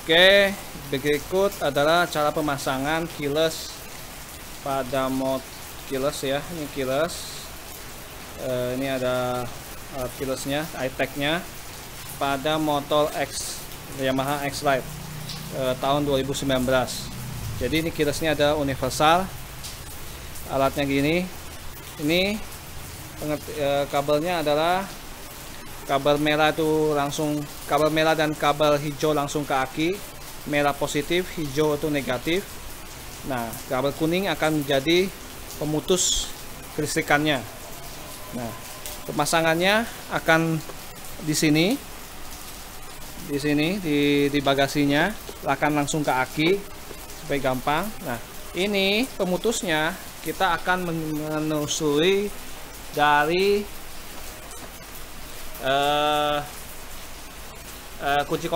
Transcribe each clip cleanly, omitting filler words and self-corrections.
Oke, berikut adalah cara pemasangan keyless pada mod keyless ya. Ini keyless, ini ada keylessnya, iTech-nya pada motor X Yamaha X-Ride tahun 2019. Jadi ini keylessnya ada universal, alatnya gini. Ini kabelnya adalah kabel merah itu langsung, kabel merah dan kabel hijau langsung ke aki. Merah positif, hijau itu negatif. Nah, kabel kuning akan menjadi pemutus kelistrikannya. Nah, pemasangannya akan di sini, di bagasinya, akan langsung ke aki supaya gampang. Nah, ini pemutusnya kita akan menelusuri dari kunci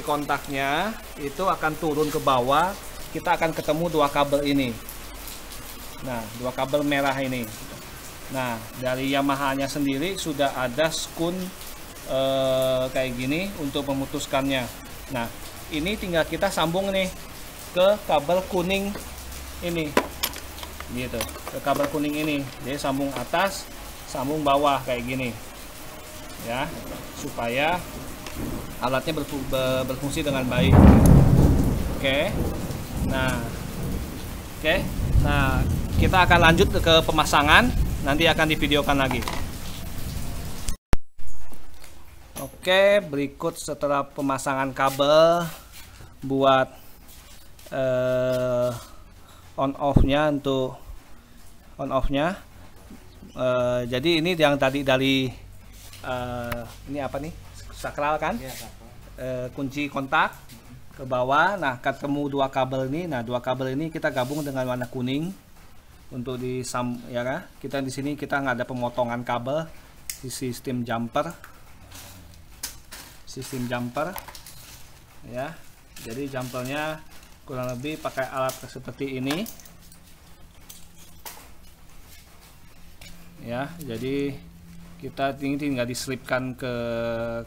kontaknya itu akan turun ke bawah. Kita akan ketemu dua kabel ini. Nah, dua kabel merah ini. Nah, dari Yamaha-nya sendiri sudah ada skun kayak gini untuk memutuskannya. Nah, ini tinggal kita sambung nih ke kabel kuning ini, gitu, ke kabel kuning ini. Jadi sambung atas, sambung bawah kayak gini ya, supaya alatnya berfungsi dengan baik. Oke. Nah, kita akan lanjut ke pemasangan, nanti akan divideokan lagi. Oke, berikut setelah pemasangan kabel buat on off-nya, untuk on off-nya. Jadi ini yang tadi dari ini apa nih, sakral kan, kunci kontak ke bawah. Nah, ketemu dua kabel ini. Nah, dua kabel ini kita gabung dengan warna kuning untuk ya kan. Kita di sini kita nggak ada pemotongan kabel di sistem jumper ya. Jadi jumpernya kurang lebih pakai alat seperti ini ya. Jadi kita ini tinggal diselipkan ke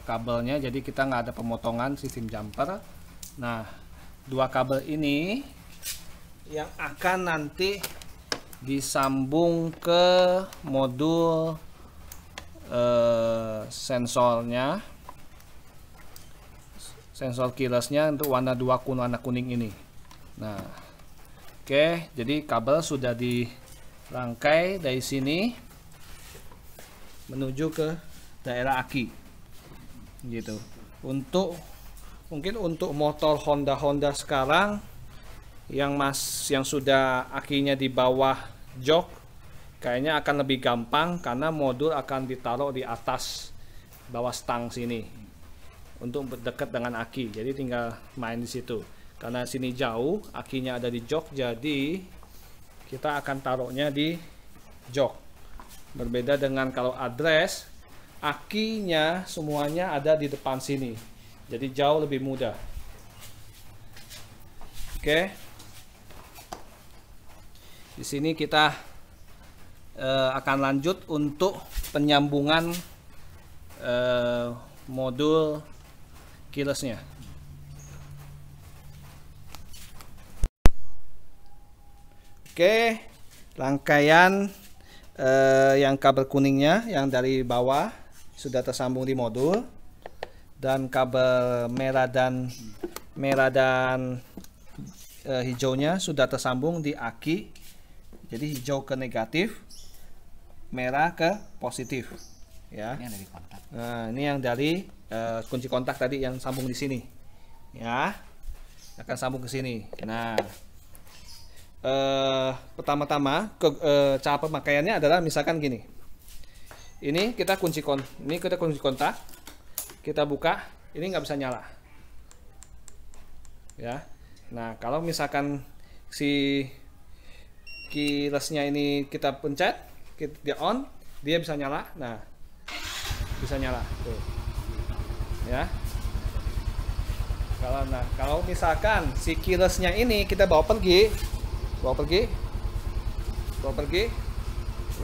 kabelnya, jadi kita nggak ada pemotongan sistem jumper. Nah, dua kabel ini yang akan nanti disambung ke modul sensornya, sensor keylessnya untuk warna kuning ini. Nah, oke, jadi kabel sudah dirangkai dari sini menuju ke daerah aki, gitu. Mungkin untuk motor Honda sekarang yang sudah akinya di bawah jok, kayaknya akan lebih gampang karena modul akan ditaruh di atas bawah stang sini untuk dekat dengan aki. Jadi tinggal main di situ. Karena sini jauh, akinya ada di jok, jadi kita akan taruhnya di jok. Berbeda dengan kalau address, akinya semuanya ada di depan sini, jadi jauh lebih mudah. Oke, di sini kita akan lanjut untuk penyambungan modul keylessnya. Oke, rangkaian yang kabel kuningnya yang dari bawah sudah tersambung di modul, dan kabel merah dan hijaunya sudah tersambung di aki. Jadi hijau ke negatif, merah ke positif ya. Ini yang dari kontak. Nah, ini yang dari kunci kontak tadi yang sambung di sini ya, akan sambung ke sini. Nah, pertama-tama cara pemakaiannya adalah misalkan gini. Ini kita kunci kontak, kita buka, ini nggak bisa nyala ya. Nah, kalau misalkan si keylessnya ini kita pencet, dia on, dia bisa nyala. Nah, bisa nyala tuh ya. Kalau misalkan si keylessnya ini kita bawa pergi,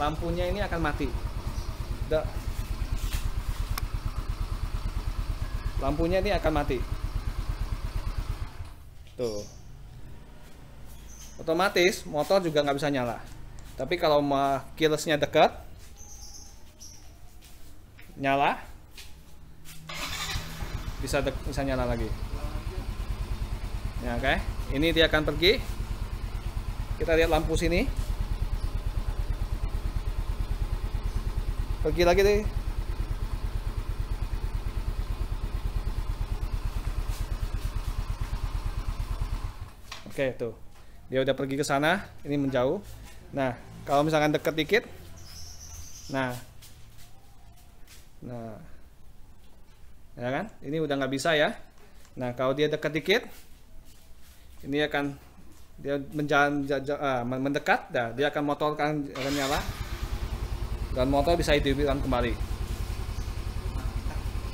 lampunya ini akan mati. Lampunya ini akan mati. Tuh. Otomatis motor juga nggak bisa nyala. Tapi kalau keyless-nya dekat, nyala, bisa nyala lagi. Ya, oke. Ini dia akan pergi. Kita lihat lampu sini. Pergi lagi deh. Oke, tuh. Dia udah pergi ke sana, ini menjauh. Nah, kalau misalkan deket dikit. Nah. Ya kan? Ini udah nggak bisa ya. Nah, kalau dia dekat dikit, ini akan dia mendekat, dia akan motor akan nyala dan motor bisa hidupkan kembali.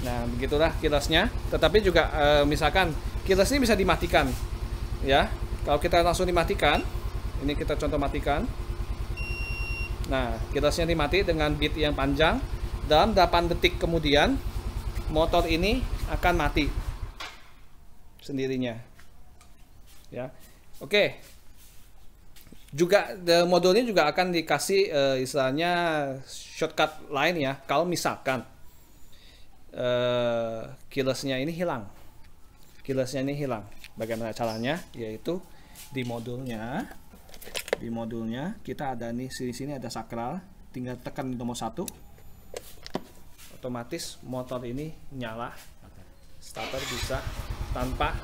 Nah, begitulah keyless-nya. Tetapi juga misalkan keyless ini bisa dimatikan, ya. Kalau kita langsung dimatikan, ini kita contoh matikan. Nah, keyless-nya dimati dengan bit yang panjang. Dalam 8 detik kemudian, motor ini akan mati sendirinya. Ya, oke. Juga modulnya juga akan dikasih istilahnya shortcut lain ya. Kalau misalkan keyless-nya ini hilang, bagaimana caranya? Yaitu di modulnya kita ada nih, di sini ada sakral, tinggal tekan nomor 1, otomatis motor ini nyala, starter bisa tanpa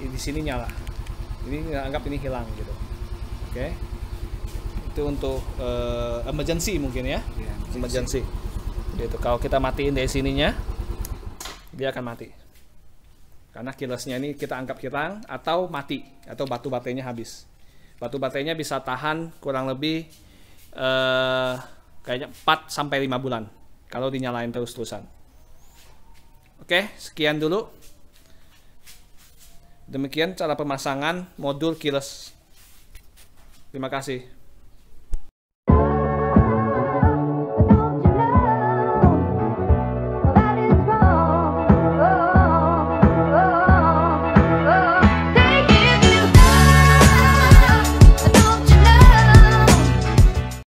di sini nyala. Ini anggap ini hilang gitu. Oke. Itu untuk emergency mungkin ya. Emergency. Gitu. Kalau kita matiin dari sininya, dia akan mati. Karena keyless-nya ini kita anggap hilang atau mati, atau batu baterainya habis. Batu baterainya bisa tahan kurang lebih kayaknya 4-5 bulan kalau dinyalain terus-terusan. Oke, sekian dulu. Demikian cara pemasangan modul keyless. Terima kasih.